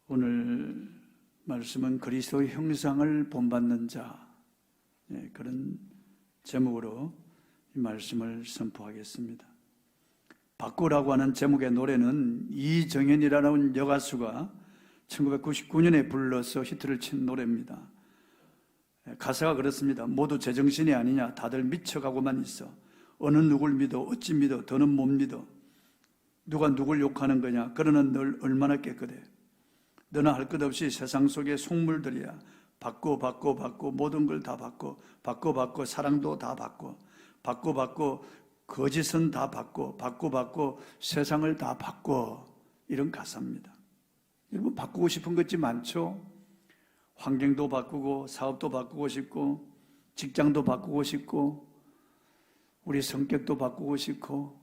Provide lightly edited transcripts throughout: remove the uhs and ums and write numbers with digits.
오늘 말씀은 그리스도의 형상을 본받는 자, 그런 제목으로 이 말씀을 선포하겠습니다. 바꾸라고 하는 제목의 노래는 이정현이라는 여가수가 1999년에 불러서 히트를 친 노래입니다. 가사가 그렇습니다. 모두 제정신이 아니냐, 다들 미쳐가고만 있어. 어느 누굴 믿어, 어찌 믿어, 더는 못 믿어. 누가 누굴 욕하는 거냐, 그러는 널 얼마나 깨끗해. 너는 할 것 없이 세상 속의 속물들이야. 바꿔 모든 걸 다 바꿔 사랑도 다 바꿔 거짓은 다 바꿔 세상을 다 바꿔. 이런 가사입니다. 여러분, 바꾸고 싶은 것이 많죠? 환경도 바꾸고 사업도 바꾸고 싶고 직장도 바꾸고 싶고 우리 성격도 바꾸고 싶고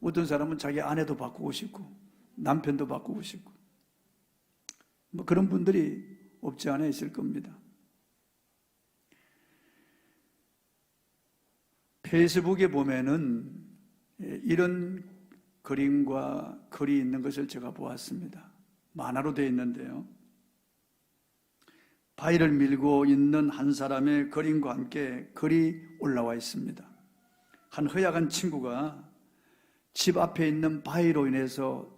어떤 사람은 자기 아내도 바꾸고 싶고 남편도 바꾸고 싶고 그런 분들이 없지 않아 있을 겁니다. 페이스북에 보면은 이런 그림과 글이 있는 것을 제가 보았습니다. 만화로 되어 있는데요. 바위를 밀고 있는 한 사람의 그림과 함께 글이 올라와 있습니다. 한 허약한 친구가 집 앞에 있는 바위로 인해서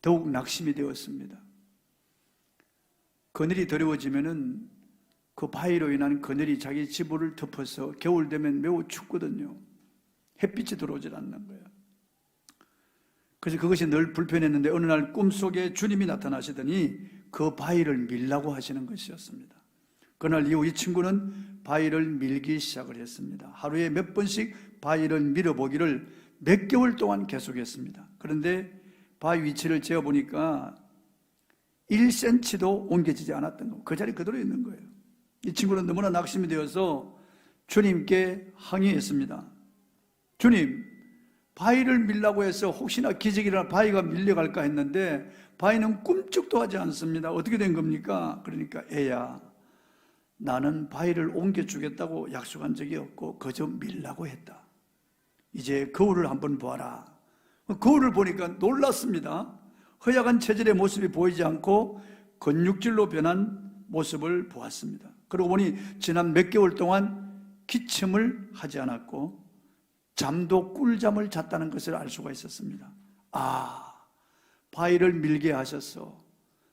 더욱 낙심이 되었습니다. 그늘이 더러워지면은 그 바위로 인한 그늘이 자기 집을 덮어서 겨울 되면 매우 춥거든요. 햇빛이 들어오질 않는 거예요. 그래서 그것이 늘 불편했는데 어느 날 꿈속에 주님이 나타나시더니 그 바위를 밀라고 하시는 것이었습니다. 그날 이후 이 친구는 바위를 밀기 시작을 했습니다. 하루에 몇 번씩 바위를 밀어보기를 몇 개월 동안 계속했습니다. 그런데 바위 위치를 재어보니까 1cm도 옮겨지지 않았던 거예요. 그 자리 그대로 있는 거예요. 이 친구는 너무나 낙심이 되어서 주님께 항의했습니다. 주님, 바위를 밀라고 해서 혹시나 기적이 일어나 바위가 밀려갈까 했는데 바위는 꿈쩍도 하지 않습니다. 어떻게 된 겁니까? 그러니까 애야, 나는 바위를 옮겨주겠다고 약속한 적이 없고 그저 밀라고 했다. 이제 거울을 한번 보아라. 거울을 보니까 놀랐습니다. 허약한 체질의 모습이 보이지 않고 근육질로 변한 모습을 보았습니다. 그러고 보니 지난 몇 개월 동안 기침을 하지 않았고 잠도 꿀잠을 잤다는 것을 알 수가 있었습니다. 아, 바위를 밀게 하셔서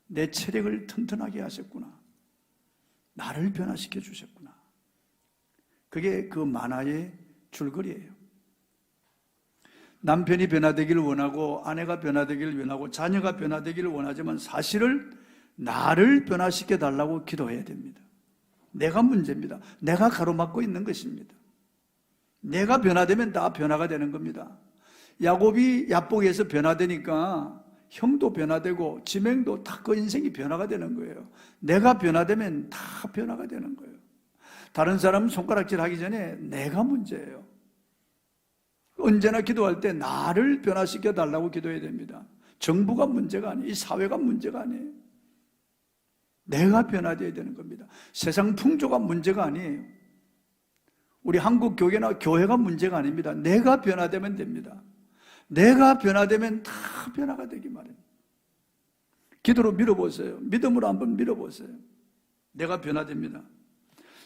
내 체력을 튼튼하게 하셨구나. 나를 변화시켜 주셨구나. 그게 그 만화의 줄거리예요. 남편이 변화되기를 원하고 아내가 변화되기를 원하고 자녀가 변화되기를 원하지만 사실은 나를 변화시켜 달라고 기도해야 됩니다. 내가 문제입니다. 내가 가로막고 있는 것입니다. 내가 변화되면 다 변화가 되는 겁니다. 야곱이 야복에서 변화되니까 형도 변화되고 지명도 다 그 인생이 변화가 되는 거예요. 내가 변화되면 다 변화가 되는 거예요. 다른 사람은 손가락질 하기 전에 내가 문제예요. 언제나 기도할 때 나를 변화시켜 달라고 기도해야 됩니다. 정부가 문제가 아니에요. 이 사회가 문제가 아니에요. 내가 변화되어야 되는 겁니다. 세상 풍조가 문제가 아니에요. 우리 한국 교회나 교회가 문제가 아닙니다. 내가 변화되면 됩니다. 내가 변화되면 다 변화가 되기 마련입니다. 기도로 밀어보세요. 믿음으로 한번 밀어보세요. 내가 변화됩니다.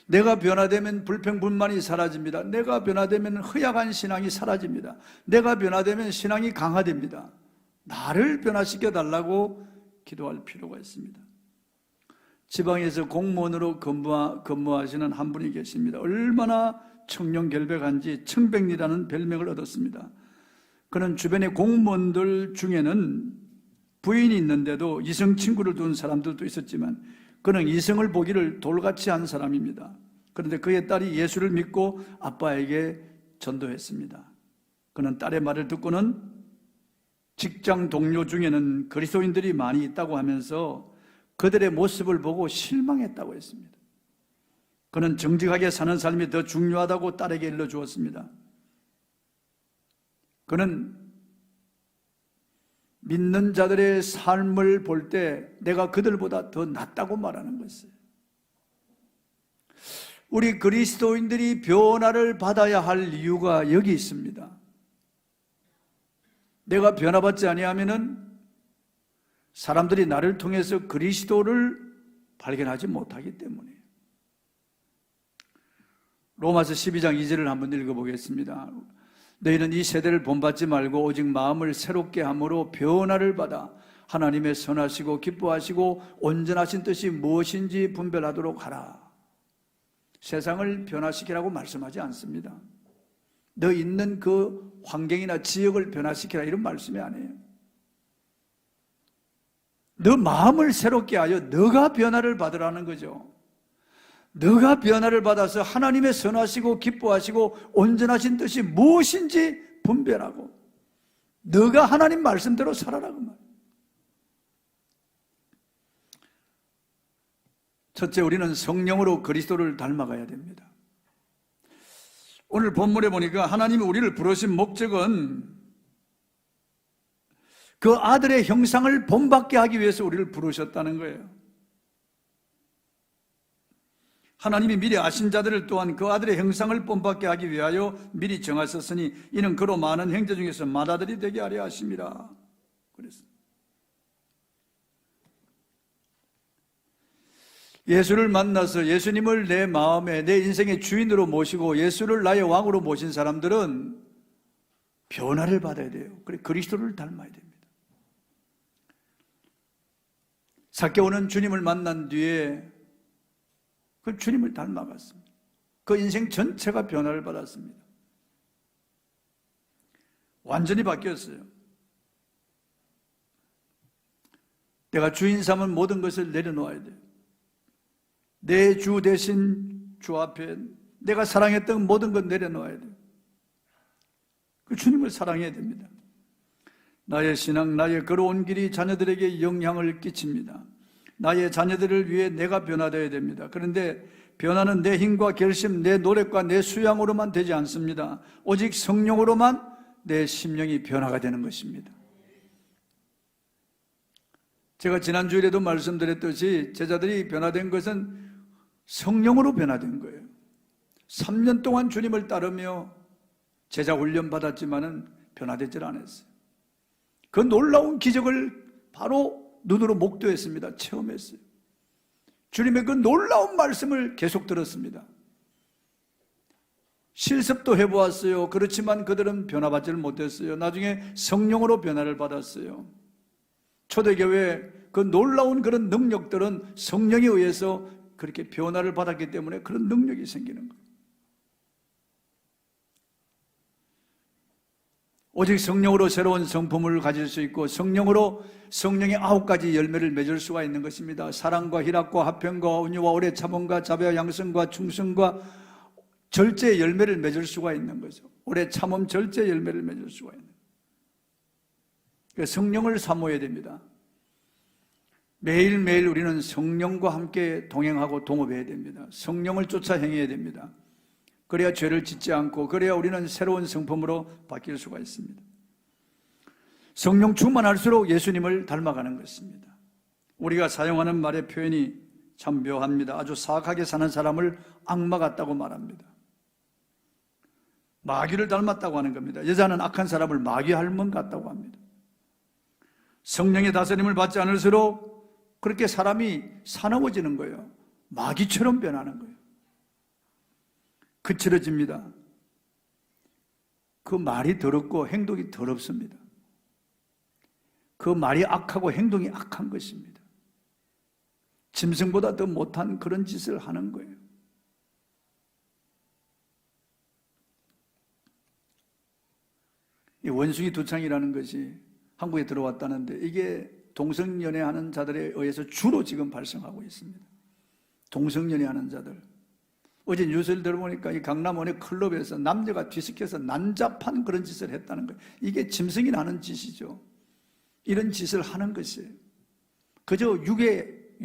내가 변화되면 불평불만이 사라집니다. 내가 변화되면 허약한 신앙이 사라집니다. 내가 변화되면 신앙이 강화됩니다. 나를 변화시켜 달라고 기도할 필요가 있습니다. 지방에서 공무원으로 근무하시는 한 분이 계십니다. 얼마나 청렴결백한지 청백리라는 별명을 얻었습니다. 그는 주변의 공무원들 중에는 부인이 있는데도 이성 친구를 둔 사람들도 있었지만 그는 이성을 보기를 돌같이 한 사람입니다. 그런데 그의 딸이 예수를 믿고 아빠에게 전도했습니다. 그는 딸의 말을 듣고는 직장 동료 중에는 그리스도인들이 많이 있다고 하면서 그들의 모습을 보고 실망했다고 했습니다. 그는 정직하게 사는 삶이 더 중요하다고 딸에게 일러주었습니다. 그는 믿는 자들의 삶을 볼 때 내가 그들보다 더 낫다고 말하는 것이에요. 우리 그리스도인들이 변화를 받아야 할 이유가 여기 있습니다. 내가 변화받지 아니하면은 사람들이 나를 통해서 그리스도를 발견하지 못하기 때문에. 로마서 12장 2절을 한번 읽어보겠습니다. 너희는 이 세대를 본받지 말고 오직 마음을 새롭게 함으로 변화를 받아 하나님의 선하시고 기뻐하시고 온전하신 뜻이 무엇인지 분별하도록 하라. 세상을 변화시키라고 말씀하지 않습니다. 너 있는 그 환경이나 지역을 변화시키라 이런 말씀이 아니에요. 너 마음을 새롭게 하여 너가 변화를 받으라는 거죠. 너가 변화를 받아서 하나님의 선하시고 기뻐하시고 온전하신 뜻이 무엇인지 분별하고 너가 하나님 말씀대로 살아라 그 말. 첫째, 우리는 성령으로 그리스도를 닮아가야 됩니다. 오늘 본문에 보니까 하나님이 우리를 부르신 목적은 그 아들의 형상을 본받게 하기 위해서 우리를 부르셨다는 거예요. 하나님이 미리 아신 자들을 또한 그 아들의 형상을 본받게 하기 위하여 미리 정하셨으니 이는 그로 많은 형제 중에서 맏아들이 되게 하려 하심이라. 그랬습니다. 예수를 만나서 예수님을 내 마음에 내 인생의 주인으로 모시고 예수를 나의 왕으로 모신 사람들은 변화를 받아야 돼요. 그래 그리스도를 닮아야 됩니다. 삭개오는 주님을 만난 뒤에 그 주님을 닮아갔습니다. 그 인생 전체가 변화를 받았습니다. 완전히 바뀌었어요. 내가 주인 삼은 모든 것을 내려놓아야 돼요. 내 주 대신 주 앞에 내가 사랑했던 모든 것 내려놓아야 돼요. 그 주님을 사랑해야 됩니다. 나의 신앙, 나의 걸어온 길이 자녀들에게 영향을 끼칩니다. 나의 자녀들을 위해 내가 변화되어야 됩니다. 그런데 변화는 내 힘과 결심, 내 노력과 내 수양으로만 되지 않습니다. 오직 성령으로만 내 심령이 변화가 되는 것입니다. 제가 지난주일에도 말씀드렸듯이 제자들이 변화된 것은 성령으로 변화된 거예요. 3년 동안 주님을 따르며 제자 훈련 받았지만은 변화되질 않았어요. 그 놀라운 기적을 바로 눈으로 목도했습니다. 체험했어요. 주님의 그 놀라운 말씀을 계속 들었습니다. 실습도 해보았어요. 그렇지만 그들은 변화받지를 못했어요. 나중에 성령으로 변화를 받았어요. 초대교회 그 놀라운 그런 능력들은 성령에 의해서 그렇게 변화를 받았기 때문에 그런 능력이 생기는 거예요. 오직 성령으로 새로운 성품을 가질 수 있고 성령으로 성령의 9가지 열매를 맺을 수가 있는 것입니다. 사랑과 희락과 화평과 온유와 오래 참음과 자비와 양성과 충성과 절제의 열매를 맺을 수가 있는 거죠. 오래 참음 절제의 열매를 맺을 수가 있는 거예요. 성령을 사모해야 됩니다. 매일매일 우리는 성령과 함께 동행하고 동업해야 됩니다. 성령을 쫓아 행해야 됩니다. 그래야 죄를 짓지 않고 그래야 우리는 새로운 성품으로 바뀔 수가 있습니다. 성령 충만할수록 예수님을 닮아가는 것입니다. 우리가 사용하는 말의 표현이 참 묘합니다. 아주 사악하게 사는 사람을 악마 같다고 말합니다. 마귀를 닮았다고 하는 겁니다. 여자는 악한 사람을 마귀 할멈 같다고 합니다. 성령의 다스림을 받지 않을수록 그렇게 사람이 사나워지는 거예요. 마귀처럼 변하는 거예요. 그칠해집니다. 그 말이 더럽고 행동이 더럽습니다. 그 말이 악하고 행동이 악한 것입니다. 짐승보다 더 못한 그런 짓을 하는 거예요. 이 원숭이 두창이라는 것이 한국에 들어왔다는데 이게 동성연애하는 자들에 의해서 주로 지금 발생하고 있습니다. 동성연애하는 자들. 어제 뉴스를 들어보니까 이 강남 어느 클럽에서 남자가 뒤섞여서 난잡한 그런 짓을 했다는 거예요. 이게 짐승이 하는 짓이죠. 이런 짓을 하는 것이에요. 그저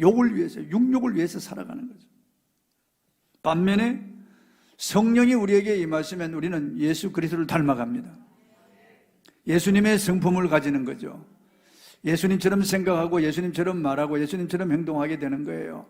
욕을 위해서, 육욕을 위해서 살아가는 거죠. 반면에 성령이 우리에게 임하시면 우리는 예수 그리스도를 닮아갑니다. 예수님의 성품을 가지는 거죠. 예수님처럼 생각하고 예수님처럼 말하고 예수님처럼 행동하게 되는 거예요.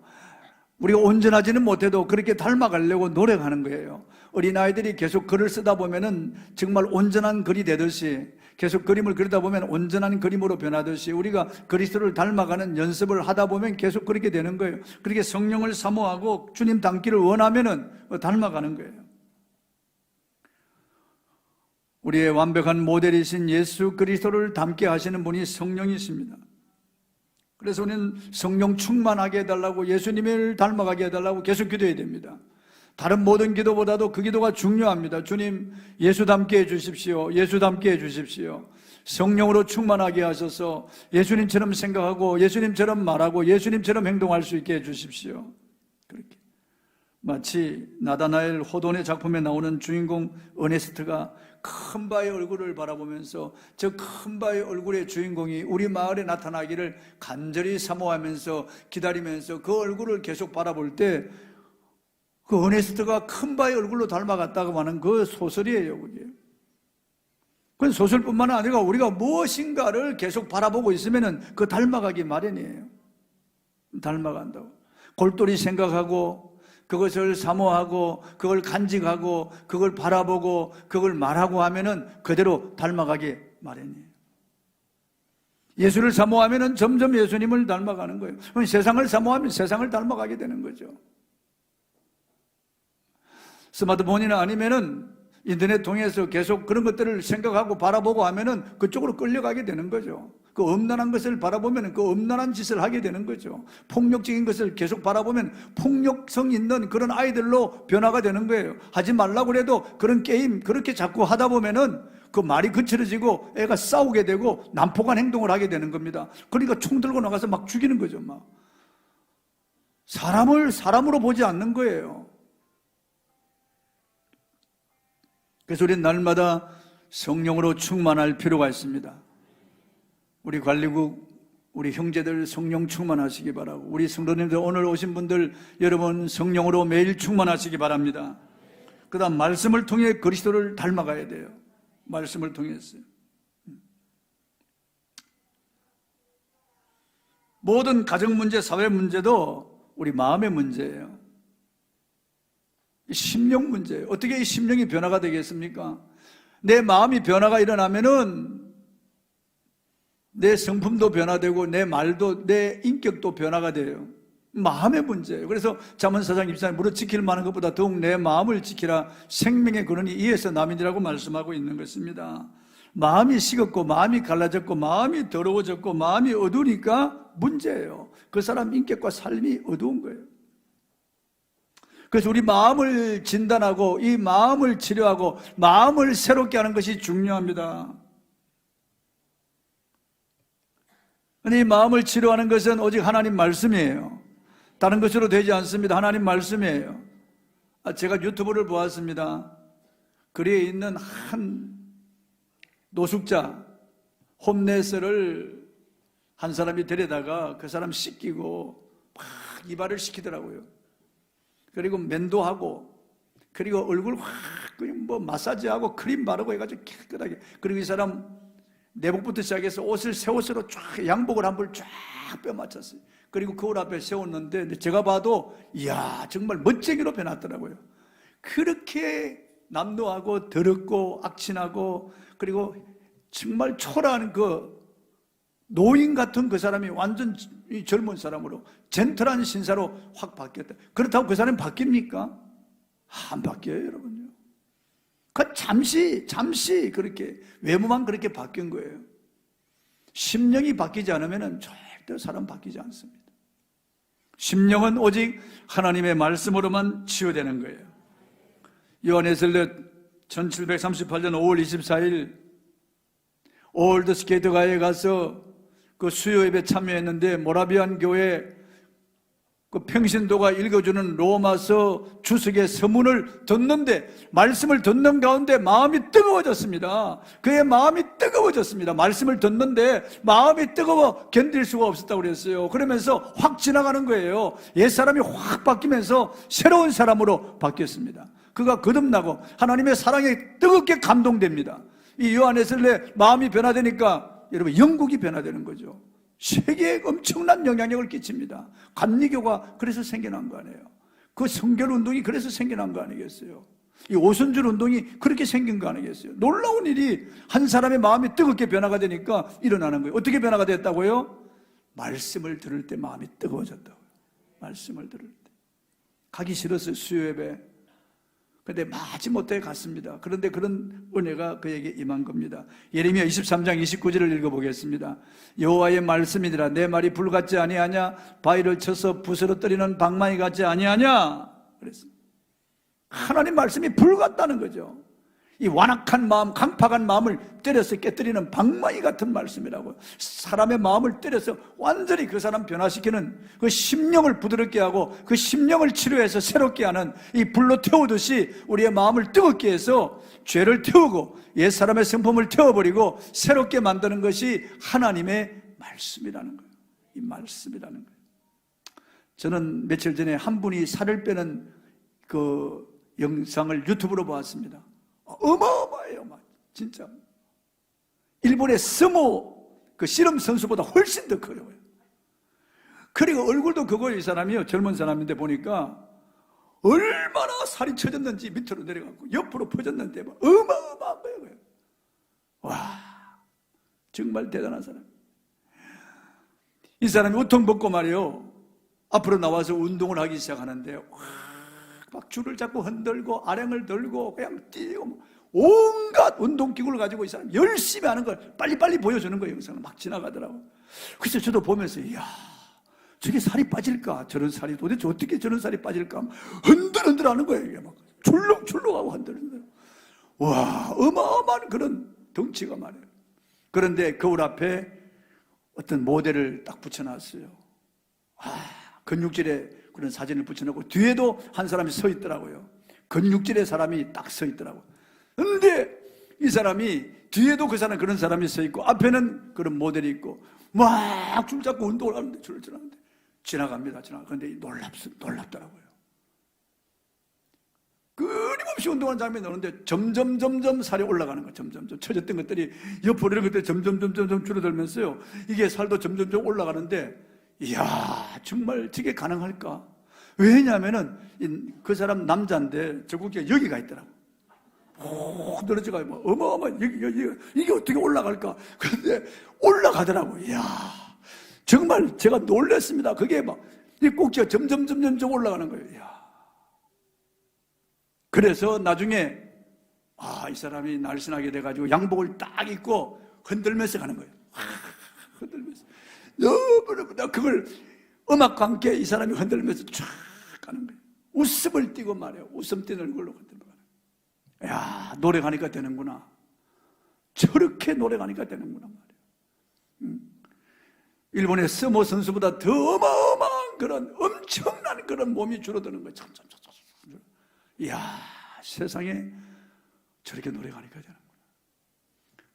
우리가 온전하지는 못해도 그렇게 닮아가려고 노력하는 거예요. 어린아이들이 계속 글을 쓰다 보면은 정말 온전한 글이 되듯이 계속 그림을 그리다 보면 온전한 그림으로 변하듯이 우리가 그리스도를 닮아가는 연습을 하다 보면 계속 그렇게 되는 거예요. 그렇게 성령을 사모하고 주님 닮기를 원하면은 닮아가는 거예요. 우리의 완벽한 모델이신 예수 그리스도를 닮게 하시는 분이 성령이십니다. 그래서 우리는 성령 충만하게 해달라고, 예수님을 닮아가게 해달라고 계속 기도해야 됩니다. 다른 모든 기도보다도 그 기도가 중요합니다. 주님, 예수 닮게 해주십시오. 예수 닮게 해주십시오. 성령으로 충만하게 하셔서 예수님처럼 생각하고 예수님처럼 말하고 예수님처럼 행동할 수 있게 해주십시오. 그렇게 마치 나다나엘 호돈의 작품에 나오는 주인공 어네스트가 큰 바의 얼굴을 바라보면서 저 큰 바의 얼굴의 주인공이 우리 마을에 나타나기를 간절히 사모하면서 기다리면서 그 얼굴을 계속 바라볼 때 그 어네스트가 큰 바의 얼굴로 닮아갔다고 하는 그 소설이에요. 그게. 그건 소설뿐만 아니라 우리가 무엇인가를 계속 바라보고 있으면 그 닮아가기 마련이에요. 닮아간다고. 골똘히 생각하고 그것을 사모하고 그걸 간직하고 그걸 바라보고 그걸 말하고 하면은 그대로 닮아가기 마련이에요. 예수를 사모하면은 점점 예수님을 닮아가는 거예요. 그럼 세상을 사모하면 세상을 닮아가게 되는 거죠. 스마트폰이나 아니면은 인터넷 통해서 계속 그런 것들을 생각하고 바라보고 하면은 그쪽으로 끌려가게 되는 거죠. 그 엄란한 것을 바라보면 그 엄란한 짓을 하게 되는 거죠. 폭력적인 것을 계속 바라보면 폭력성 있는 그런 아이들로 변화가 되는 거예요. 하지 말라고 해도 그런 게임 그렇게 자꾸 하다 보면은 그 말이 거칠어지고 애가 싸우게 되고 난폭한 행동을 하게 되는 겁니다. 그러니까 총 들고 나가서 막 죽이는 거죠. 막 사람을 사람으로 보지 않는 거예요. 그래서 우리는 날마다 성령으로 충만할 필요가 있습니다. 우리 관리국, 우리 형제들 성령 충만하시기 바라고, 우리 성도님들 오늘 오신 분들 여러분 성령으로 매일 충만하시기 바랍니다. 그 다음 말씀을 통해 그리스도를 닮아가야 돼요. 말씀을 통해서. 모든 가정 문제, 사회 문제도 우리 마음의 문제예요. 심령 문제예요. 어떻게 이 심령이 변화가 되겠습니까? 내 마음이 변화가 일어나면은 내 성품도 변화되고 내 말도 내 인격도 변화가 돼요. 마음의 문제예요. 그래서 잠언4장 24절 무릇 지킬 만한 것보다 더욱 내 마음을 지키라 생명의 근원이 이에서 남이니라고 말씀하고 있는 것입니다. 마음이 식었고 마음이 갈라졌고 마음이 더러워졌고 마음이 어두우니까 문제예요. 그 사람 인격과 삶이 어두운 거예요. 그래서 우리 마음을 진단하고 이 마음을 치료하고 마음을 새롭게 하는 것이 중요합니다. 이 마음을 치료하는 것은 오직 하나님 말씀이에요. 다른 것으로 되지 않습니다. 하나님 말씀이에요. 제가 유튜브를 보았습니다. 거리에 있는 한 노숙자 홈레스를 한 사람이 데려다가 그 사람 씻기고 막 이발을 시키더라고요. 그리고 면도하고 그리고 얼굴 확 뭐 마사지하고 크림 바르고 해가지고 깨끗하게. 그리고 이 사람 내복부터 시작해서 옷을 새 옷으로 쫙 양복을 한 벌 쫙 빼맞췄어요. 그리고 거울 앞에 세웠는데 제가 봐도 이야 정말 멋쟁이로 변했더라고요. 그렇게 남노하고 더럽고 악친하고 그리고 정말 초라한 그 노인 같은 그 사람이 완전 젊은 사람으로 젠틀한 신사로 확 바뀌었다. 그렇다고 그 사람이 바뀝니까? 안 바뀌어요, 여러분요. 그 잠시 그렇게 외모만 그렇게 바뀐 거예요. 심령이 바뀌지 않으면 절대 사람 바뀌지 않습니다. 심령은 오직 하나님의 말씀으로만 치유되는 거예요. 요한에슬렛 1738년 5월 24일 올드 스케이트가에 가서 그 수요 예배 참여했는데 모라비안 교회 그 평신도가 읽어주는 로마서 주석의 서문을 듣는데 말씀을 듣는 가운데 마음이 뜨거워졌습니다. 그의 마음이 뜨거워졌습니다. 말씀을 듣는데 마음이 뜨거워 견딜 수가 없었다고 그랬어요. 그러면서 확 지나가는 거예요. 옛사람이 확 바뀌면서 새로운 사람으로 바뀌었습니다. 그가 거듭나고 하나님의 사랑에 뜨겁게 감동됩니다. 이 요한에슬레 마음이 변화되니까 여러분 영국이 변화되는 거죠. 세계에 엄청난 영향력을 끼칩니다. 감리교가 그래서 생겨난 거 아니에요. 그 성결운동이 그래서 생겨난 거 아니겠어요. 이 오순절 운동이 그렇게 생긴 거 아니겠어요? 놀라운 일이 한 사람의 마음이 뜨겁게 변화가 되니까 일어나는 거예요. 어떻게 변화가 됐다고요? 말씀을 들을 때 마음이 뜨거워졌다고요. 말씀을 들을 때. 가기 싫었어요, 수요예배. 근데 마지못해 갔습니다. 그런데 그런 은혜가 그에게 임한 겁니다. 예레미야 23장 29절을 읽어보겠습니다. 여호와의 말씀이니라 내 말이 불 같지 아니하냐 바위를 쳐서 부스러뜨리는 방망이 같지 아니하냐 그랬습니다. 하나님 말씀이 불 같다는 거죠. 이 완악한 마음, 강팍한 마음을 때려서 깨뜨리는 방망이 같은 말씀이라고요. 사람의 마음을 때려서 완전히 그 사람 변화시키는 그 심령을 부드럽게 하고 그 심령을 치료해서 새롭게 하는 이 불로 태우듯이 우리의 마음을 뜨겁게 해서 죄를 태우고 옛사람의 성품을 태워버리고 새롭게 만드는 것이 하나님의 말씀이라는 거예요. 이 말씀이라는 거예요. 저는 며칠 전에 한 분이 살을 빼는 그 영상을 유튜브로 보았습니다. 어마어마해요, 진짜. 일본의 스모 그 씨름 선수보다 훨씬 더 커요. 그리고 얼굴도 그거 이 사람이요, 젊은 사람인데 보니까 얼마나 살이 처졌는지 밑으로 내려가고 옆으로 퍼졌는데 어마어마한 거예요. 와, 정말 대단한 사람. 이 사람이 우통 벗고 말이요, 앞으로 나와서 운동을 하기 시작하는데 막 줄을 잡고 흔들고 아령을 들고 그냥 뛰고 온갖 운동기구를 가지고 이 사람 열심히 하는 걸 빨리빨리 보여주는 거예요. 영상을 막 지나가더라고. 그래서 저도 보면서 이야, 저게 살이 빠질까? 저런 살이 도대체 어떻게 저런 살이 빠질까? 흔들흔들 하는 거예요. 이게 막 출렁출렁하고 흔들흔들. 와, 어마어마한 그런 덩치가 말이에요. 그런데 거울 앞에 어떤 모델을 딱 붙여놨어요. 근육질에 그런 사진을 붙여놓고 뒤에도 한 사람이 서 있더라고요. 근육질의 사람이 딱 서 있더라고요. 근데 이 사람이 뒤에도 그 사람 그런 사람이 서 있고 앞에는 그런 모델이 있고 막 줄 잡고 운동을 하는데 줄을 지나가는데 지나갑니다. 그런데 놀랍더라고요. 끊임없이 운동하는 장면이 나오는데 점점 살이 올라가는 거예요. 점점 처졌던 것들이 옆으로 이런 것들이 점점 줄어들면서요. 이게 살도 점점 올라가는데 이야, 정말 저게 가능할까? 왜냐하면은 그 사람 남자인데 저국에 여기가 있더라고. 오, 늘어져가 어마어마한 이게 어떻게 올라갈까? 그런데 올라가더라고. 이야, 정말 제가 놀랐습니다. 그게 막 이 꼭지가 점점 올라가는 거예요. 이야. 그래서 나중에 이 사람이 날씬하게 돼가지고 양복을 딱 입고 흔들면서 가는 거예요. 흔들면서. 너무나 그걸 음악과 함께 이 사람이 흔들면서 쫙 가는 거예요. 웃음을 띠고 말이에요. 웃음 띠는 얼굴로 흔들고 가는 거예요. 야, 노래 가니까 되는구나. 저렇게 노래 가니까 되는구나 말이에요. 일본의 스모 선수보다 더 어마어마한 그런 엄청난 그런 몸이 줄어드는 거예요. 이야, 세상에 저렇게 노래 가니까 되는구나.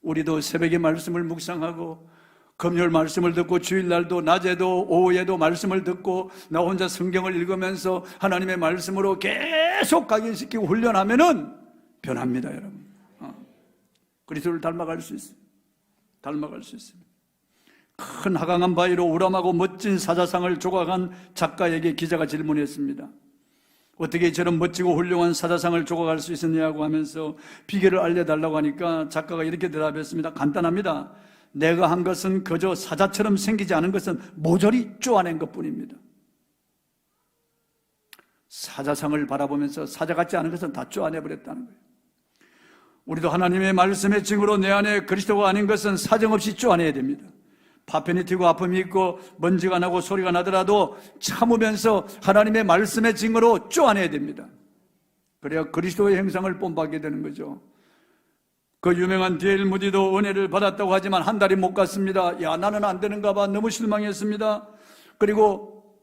우리도 새벽에 말씀을 묵상하고 금요일 말씀을 듣고 주일날도 낮에도 오후에도 말씀을 듣고 나 혼자 성경을 읽으면서 하나님의 말씀으로 계속 각인시키고 훈련하면은 변합니다, 여러분. 그리스도를 닮아갈 수 있어요. 닮아갈 수 있습니다. 큰 하강한 바위로 우람하고 멋진 사자상을 조각한 작가에게 기자가 질문했습니다. 어떻게 저런 멋지고 훌륭한 사자상을 조각할 수 있었냐고 하면서 비결을 알려달라고 하니까 작가가 이렇게 대답했습니다. 간단합니다. 내가 한 것은 그저 사자처럼 생기지 않은 것은 모조리 쪼아낸 것뿐입니다. 사자상을 바라보면서 사자 같지 않은 것은 다 쪼아내버렸다는 거예요. 우리도 하나님의 말씀의 증거로 내 안에 그리스도가 아닌 것은 사정없이 쪼아내야 됩니다. 파편이 튀고 아픔이 있고 먼지가 나고 소리가 나더라도 참으면서 하나님의 말씀의 증거로 쪼아내야 됩니다. 그래야 그리스도의 형상을 본받게 되는 거죠. 그 유명한 D.L. 무디도 은혜를 받았다고 하지만 한 달이 못 갔습니다. 야, 나는 안 되는가 봐. 너무 실망했습니다. 그리고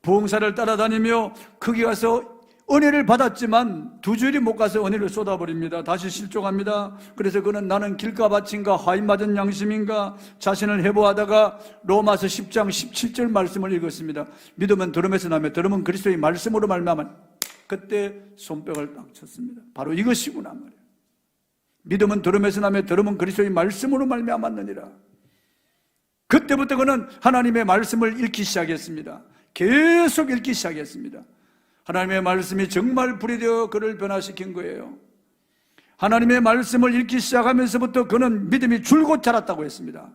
부흥사를 따라다니며 거기 가서 은혜를 받았지만 2주일이 못 가서 은혜를 쏟아버립니다. 다시 실족합니다. 그래서 그는 나는 길가밭인가 화인 맞은 양심인가 자신을 해보하다가 로마서 10장 17절 말씀을 읽었습니다. 믿음은 들음에서 나며 들음은 그리스도의 말씀으로 말미암아. 그때 손뼉을 딱 쳤습니다. 바로 이것이구나 말이에요. 믿음은 들음에서 나며 들음은 그리스도의 말씀으로 말미암았느니라. 그때부터 그는 하나님의 말씀을 읽기 시작했습니다. 계속 읽기 시작했습니다. 하나님의 말씀이 정말 불이 되어 그를 변화시킨 거예요. 하나님의 말씀을 읽기 시작하면서부터 그는 믿음이 줄곧 자랐다고 했습니다.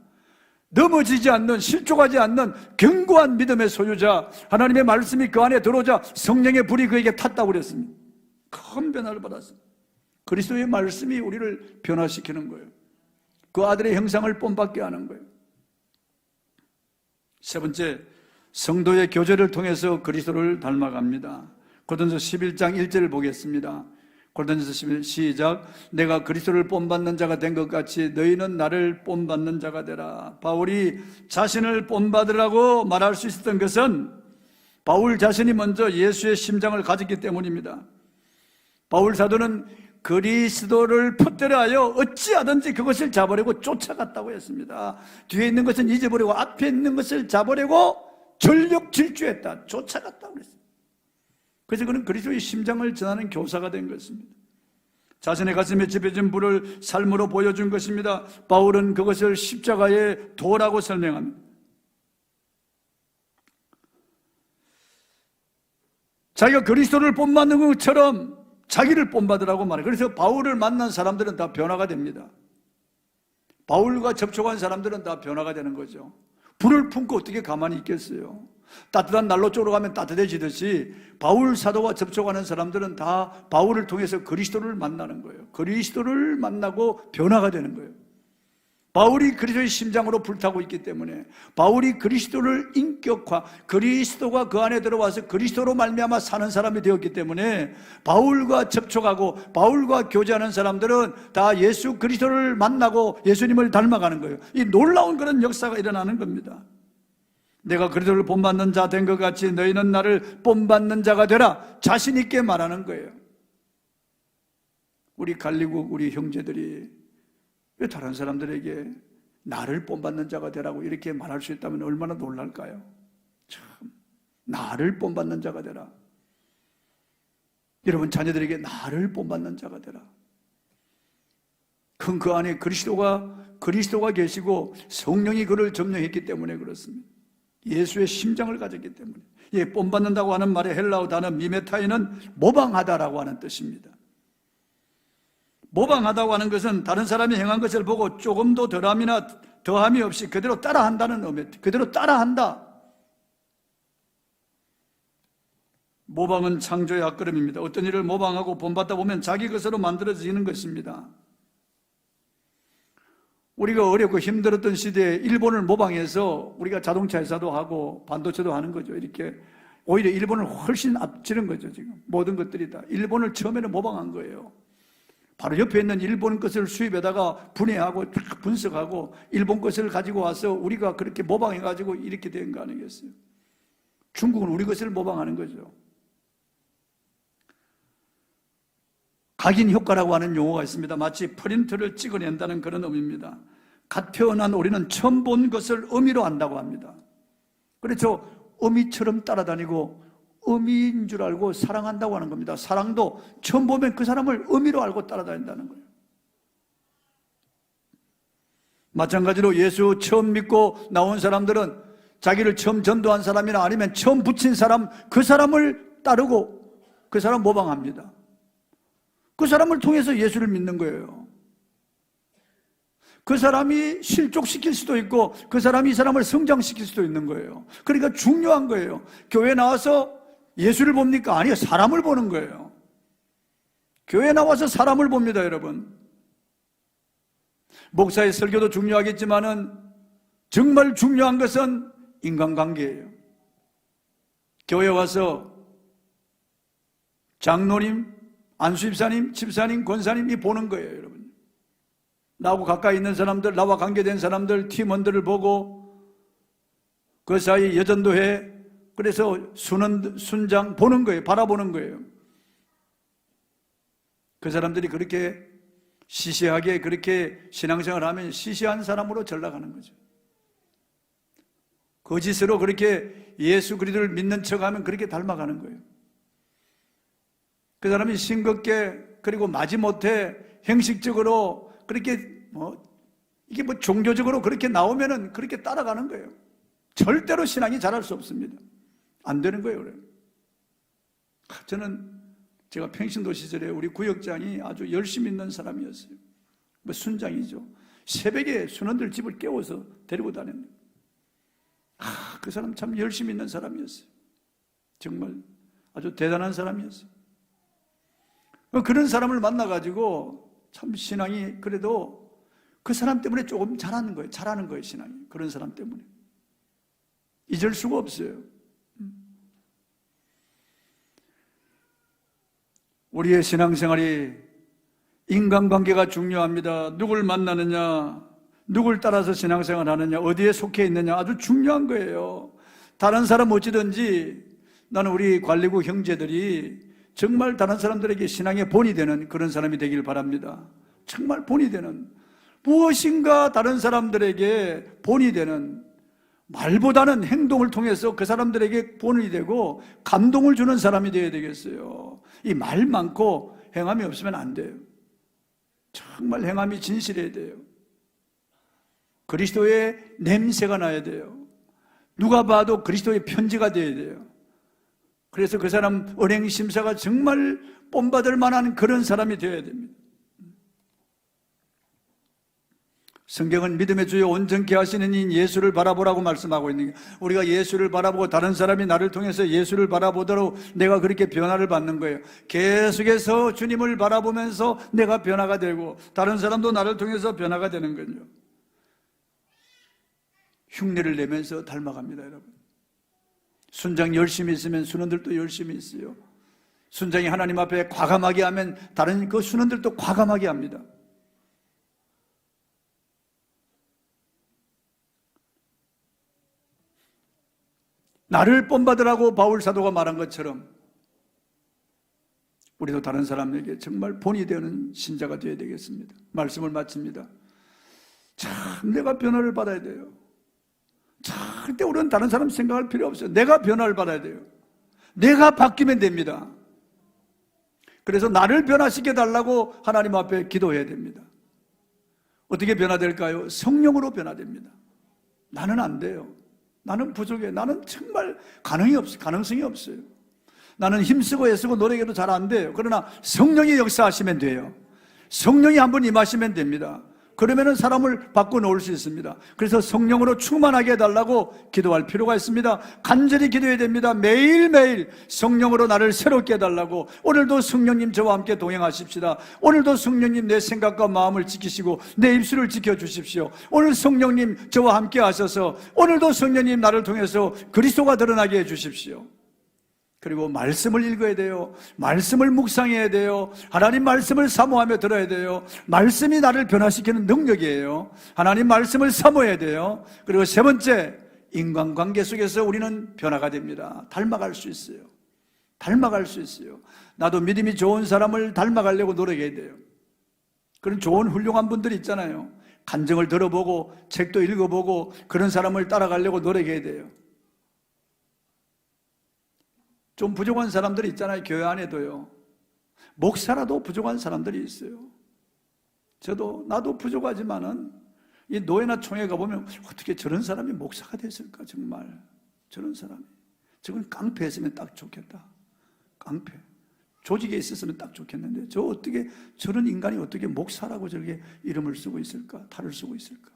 넘어지지 않는, 실족하지 않는 견고한 믿음의 소유자, 하나님의 말씀이 그 안에 들어오자 성령의 불이 그에게 탔다고 그랬습니다. 큰 변화를 받았어요. 그리스도의 말씀이 우리를 변화시키는 거예요. 그 아들의 형상을 본받게 하는 거예요. 세 번째, 성도의 교제를 통해서 그리스도를 닮아갑니다. 고린도서 11장 1절을 보겠습니다. 고린도서 11 시작. 내가 그리스도를 본받는 자가 된 것 같이 너희는 나를 본받는 자가 되라. 바울이 자신을 본받으라고 말할 수 있었던 것은 바울 자신이 먼저 예수의 심장을 가졌기 때문입니다. 바울 사도는 그리스도를 붙들어하여 어찌하든지 그것을 잡으려고 쫓아갔다고 했습니다. 뒤에 있는 것은 잊어버리고 앞에 있는 것을 잡으려고 전력 질주했다. 쫓아갔다고 했습니다. 그래서 그는 그리스도의 심장을 전하는 교사가 된 것입니다. 자신의 가슴에 집혀진 불을 삶으로 보여준 것입니다. 바울은 그것을 십자가의 도라고 설명합니다. 자기가 그리스도를 본받는 것처럼 자기를 본받으라고 말해요. 그래서 바울을 만난 사람들은 다 변화가 됩니다. 바울과 접촉한 사람들은 다 변화가 되는 거죠. 불을 품고 어떻게 가만히 있겠어요? 따뜻한 난로 쪽으로 가면 따뜻해지듯이 바울 사도와 접촉하는 사람들은 다 바울을 통해서 그리스도를 만나는 거예요. 그리스도를 만나고 변화가 되는 거예요. 바울이 그리스도의 심장으로 불타고 있기 때문에 바울이 그리스도를 인격화, 그리스도가 그 안에 들어와서 그리스도로 말미암아 사는 사람이 되었기 때문에 바울과 접촉하고 바울과 교제하는 사람들은 다 예수 그리스도를 만나고 예수님을 닮아가는 거예요. 이 놀라운 그런 역사가 일어나는 겁니다. 내가 그리스도를 본받는 자 된 것 같이 너희는 나를 본받는 자가 되라. 자신 있게 말하는 거예요. 우리 갈리국 우리 형제들이 왜 다른 사람들에게 나를 본받는 자가 되라고 이렇게 말할 수 있다면 얼마나 놀랄까요? 참, 나를 본받는 자가 되라. 여러분 자녀들에게 나를 본받는 자가 되라. 그 안에 그리스도가 계시고 성령이 그를 점령했기 때문에 그렇습니다. 예수의 심장을 가졌기 때문에. 본받는다고 하는 말의 헬라어 단어 미메타이는 모방하다라고 하는 뜻입니다. 모방하다고 하는 것은 다른 사람이 행한 것을 보고 조금도 덜함이나 더함이 없이 그대로 따라한다는 의미입니다. 그대로 따라한다. 모방은 창조의 앞걸음입니다. 어떤 일을 모방하고 본받다 보면 자기 것으로 만들어지는 것입니다. 우리가 어렵고 힘들었던 시대에 일본을 모방해서 우리가 자동차 회사도 하고 반도체도 하는 거죠. 이렇게 오히려 일본을 훨씬 앞지른 거죠. 지금 모든 것들이 다 일본을 처음에는 모방한 거예요. 바로 옆에 있는 일본 것을 수입에다가 분해하고 분석하고 일본 것을 가지고 와서 우리가 그렇게 모방해가지고 이렇게 된 거 아니겠어요? 중국은 우리 것을 모방하는 거죠. 각인 효과라고 하는 용어가 있습니다. 마치 프린트를 찍어낸다는 그런 의미입니다. 갓 태어난 우리는 처음 본 것을 의미로 안다고 합니다. 그래서 어미처럼 따라다니고 어미인 줄 알고 사랑한다고 하는 겁니다. 사랑도 처음 보면 그 사람을 어미로 알고 따라다닌다는 거예요. 마찬가지로 예수 처음 믿고 나온 사람들은 자기를 처음 전도한 사람이나 아니면 처음 붙인 사람, 그 사람을 따르고 그 사람 모방합니다. 그 사람을 통해서 예수를 믿는 거예요. 그 사람이 실족시킬 수도 있고 그 사람이 이 사람을 성장시킬 수도 있는 거예요. 그러니까 중요한 거예요. 교회 나와서 예수를 봅니까? 아니요, 사람을 보는 거예요. 교회 나와서 사람을 봅니다, 여러분. 목사의 설교도 중요하겠지만은 정말 중요한 것은 인간관계예요. 교회 와서 장로님, 안수집사님, 집사님, 권사님이 보는 거예요, 여러분. 나하고 가까이 있는 사람들, 나와 관계된 사람들, 팀원들을 보고 그 사이 여전도회, 그래서 순장 보는 거예요. 바라보는 거예요. 그 사람들이 그렇게 시시하게 그렇게 신앙생활을 하면 시시한 사람으로 전락하는 거죠. 거짓으로 그렇게 예수 그리스도를 믿는 척하면 그렇게 닮아가는 거예요. 그 사람이 싱겁게 그리고 마지못해 형식적으로 그렇게 이게 종교적으로 그렇게 나오면은 그렇게 따라가는 거예요. 절대로 신앙이 자랄 수 없습니다. 안 되는 거예요, 그래요. 저는 제가 평신도 시절에 우리 구역장이 아주 열심히 있는 사람이었어요. 뭐 순장이죠. 새벽에 순원들 집을 깨워서 데리고 다녔는데, 그 사람 참 열심히 있는 사람이었어요. 정말 아주 대단한 사람이었어요. 그런 사람을 만나가지고 참 신앙이 그래도 그 사람 때문에 조금 잘하는 거예요, 신앙이. 그런 사람 때문에. 잊을 수가 없어요. 우리의 신앙생활이 인간관계가 중요합니다. 누굴 만나느냐, 누굴 따라서 신앙생활 하느냐, 어디에 속해 있느냐, 아주 중요한 거예요. 다른 사람 어찌든지 나는 우리 관리국 형제들이 정말 다른 사람들에게 신앙의 본이 되는 그런 사람이 되길 바랍니다. 정말 본이 되는, 무엇인가 다른 사람들에게 본이 되는, 말보다는 행동을 통해서 그 사람들에게 본이 되고 감동을 주는 사람이 되어야 되겠어요. 이 말 많고 행함이 없으면 안 돼요. 정말 행함이 진실해야 돼요. 그리스도의 냄새가 나야 돼요. 누가 봐도 그리스도의 편지가 되어야 돼요. 그래서 그 사람 언행 심사가 정말 본받을 만한 그런 사람이 되어야 됩니다. 성경은 믿음의 주여 온전케 하시는 이 예수를 바라보라고 말씀하고 있는 게, 우리가 예수를 바라보고 다른 사람이 나를 통해서 예수를 바라보도록 내가 그렇게 변화를 받는 거예요. 계속해서 주님을 바라보면서 내가 변화가 되고 다른 사람도 나를 통해서 변화가 되는 거죠. 흉내를 내면서 닮아갑니다, 여러분. 순장 열심히 있으면 순원들도 열심히 있어요. 순장이 하나님 앞에 과감하게 하면 다른 그 순원들도 과감하게 합니다. 나를 본받으라고 바울 사도가 말한 것처럼 우리도 다른 사람에게 정말 본이 되는 신자가 되어야 되겠습니다. 말씀을 마칩니다. 참 내가 변화를 받아야 돼요. 절대 우리는 다른 사람 생각할 필요 없어요. 내가 변화를 받아야 돼요. 내가 바뀌면 됩니다. 그래서 나를 변화시켜 달라고 하나님 앞에 기도해야 됩니다. 어떻게 변화될까요? 성령으로 변화됩니다. 나는 안 돼요. 나는 부족해. 나는 정말 가능성이 없어요. 나는 힘쓰고 애쓰고 노력해도 잘 안 돼요. 그러나 성령이 역사하시면 돼요. 성령이 한번 임하시면 됩니다. 그러면은 사람을 바꿔놓을 수 있습니다. 그래서 성령으로 충만하게 해달라고 기도할 필요가 있습니다. 간절히 기도해야 됩니다. 매일매일 성령으로 나를 새롭게 해달라고. 오늘도 성령님 저와 함께 동행하십시다. 오늘도 성령님 내 생각과 마음을 지키시고 내 입술을 지켜주십시오. 오늘 성령님 저와 함께 하셔서 오늘도 성령님 나를 통해서 그리스도가 드러나게 해주십시오. 그리고 말씀을 읽어야 돼요. 말씀을 묵상해야 돼요. 하나님 말씀을 사모하며 들어야 돼요. 말씀이 나를 변화시키는 능력이에요. 하나님 말씀을 사모해야 돼요. 그리고 세 번째, 인간관계 속에서 우리는 변화가 됩니다. 닮아갈 수 있어요. 닮아갈 수 있어요. 나도 믿음이 좋은 사람을 닮아가려고 노력해야 돼요. 그런 좋은 훌륭한 분들이 있잖아요. 간증을 들어보고 책도 읽어보고 그런 사람을 따라가려고 노력해야 돼요. 좀 부족한 사람들이 있잖아요. 교회 안에도요. 목사라도 부족한 사람들이 있어요. 나도 부족하지만은 이 노예나 총회 가보면 어떻게 저런 사람이 목사가 됐을까, 정말. 저런 사람이. 저건 깡패였으면 딱 좋겠다. 깡패. 조직에 있었으면 딱 좋겠는데 저런 인간이 어떻게 목사라고 저렇게 이름을 쓰고 있을까? 탈을 쓰고 있을까?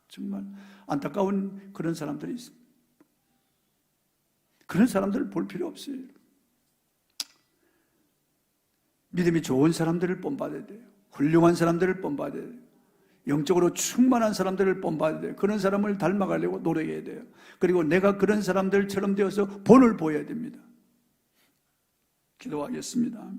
정말 안타까운 그런 사람들이 있습니다. 그런 사람들을 볼 필요 없어요. 믿음이 좋은 사람들을 본받아야 돼요. 훌륭한 사람들을 본받아야 돼요. 영적으로 충만한 사람들을 본받아야 돼요. 그런 사람을 닮아가려고 노력해야 돼요. 그리고 내가 그런 사람들처럼 되어서 본을 보여야 됩니다. 기도하겠습니다.